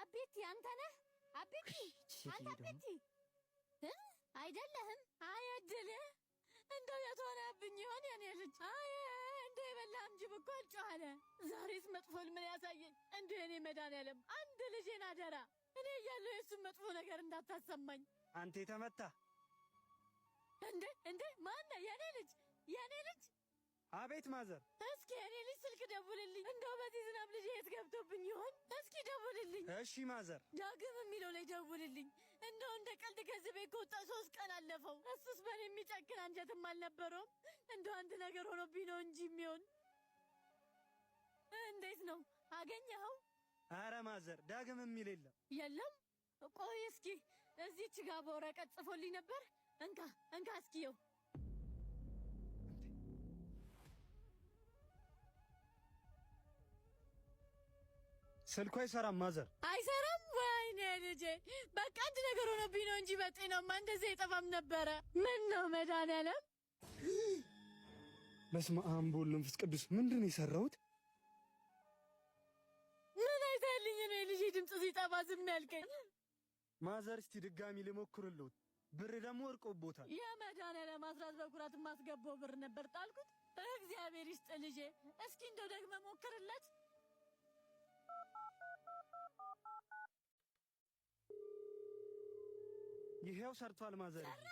አቤት አንተ ነህ? አቤት አንተ አቤት አይደለህም? አይደለህ እንደው የተሆነብኝ ይሆን የኔ ልጅ? አይ እንደ የበላህም ጅብ እኮ አልጮኸ። ዛሬስ መጥፎል ምን ያሳየኝ? እንደ የኔ መድኃኒዓለም አንድ ልጄን አደራ እኔ እያለሁ የእሱን መጥፎ ነገር እንዳታሰማኝ። አንተ የተመታ እንዴ ማነው? የኔ ልጅ የኔ ልጅ። አቤት ማዘር። እስኪ የኔ ልጅ ስልክ ደውልልኝ። እንደው በዚህ ዝናብ ልጅ የት ገብቶብኝ ይሆን? እስኪ ደውልልኝ። እሺ ማዘር። ዳግም የሚለው ላይ ደውልልኝ። እንደው እንደ ቀልድ ከዚህ ቤት ከወጣ 3 ቀን አለፈው። እሱስ በኔ የሚጨክን አንጀትም አልነበረውም። እንደው አንድ ነገር ሆኖብኝ ነው እንጂ የሚሆን። እንዴት ነው አገኘኸው? አረ ማዘር ዳግም የሚል የለም። ቆይ እስኪ እዚህች ጋር በወረቀት ጽፎልኝ ነበር። እንካ እስኪየው። ስልኩ አይሰራም ማዘር። አይሰራም? ወይኔ ልጄ፣ በቃ አንድ ነገር ሆኖብኝ ነው እንጂ በጤናማ እንደዚህ አይጠፋም ነበረ። ምን ነው መድኃኒዓለም። በስመ አብ ወወልድ ወመንፈስ ቅዱስ። ምንድን ነው የሰራሁት? ምን አይተህልኝ ነው የልጄ ድምፅ ሲጠፋ ዝም ያልከኝ? ማዘር እስቲ ድጋሚ ልሞክርልዎት። ብር ደግሞ ወርቆቦታል። የመድኃኒዓለም አስራት በኩራት የማስገባው ብር ነበር ጣልኩት። እግዚአብሔር ይስጥ ልጄ። እስኪ እንደው ደግመህ ሞክርለት። ይሄው ሰርቷል ማዘር። ሰራ።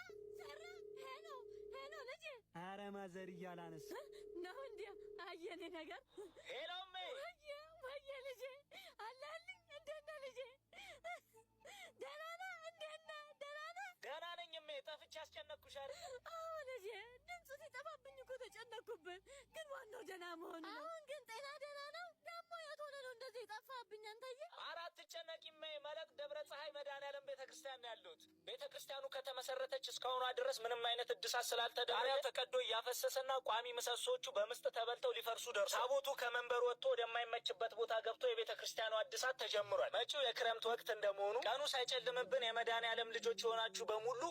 ሄሎ ልጄ። አረ ማዘር እያላነሳ ነው እንዴ? አየኔ ነገር። ሄሎሜ። ወየ ልጄ አለህልኝ? እንዴት ነህ ልጄ? ደህና ነህ? እንዴት ነህ? ደህና ነህ? ደህና ነኝ እሜ። ጠፍቼ አስጨነቅኩሽ አይደል? አዎ ልጄ፣ ድምፁ ሲጠፋብኝ እኮ ተጨነቅኩብን። ግን ዋናው ደህና መሆኑ ነው። አሁን ግን ጤና ደህና ነው? ደግሞ የት ሆነህ ነው እንደዚህ የጠፋህብኝ አንተዬ? ኧረ አትጨነቂ እሜ። መለቅ ደብረ ፀሐይ መድኃኒዓለም ቤተክርስቲያን ነው ያለሁት። ቤተክርስቲያኑ ከተመሰረተች እስካሁኗ ድረስ ምንም አይነት እድሳት ስላልተደረገ ጣሪያው ተቀዶ እያፈሰሰና ቋሚ ምሰሶቹ በምስጥ ተበልተው ሊፈርሱ ደርሰዋል። ታቦቱ ከመንበሩ ወጥቶ ወደማይመችበት ቦታ ገብቶ የቤተክርስቲያኗ እድሳት ተጀምሯል። መጪው የክረምት ወቅት እንደመሆኑ ቀኑ ሳይጨልምብን የመድኃኒዓለም ልጆች የሆናችሁ በሙሉ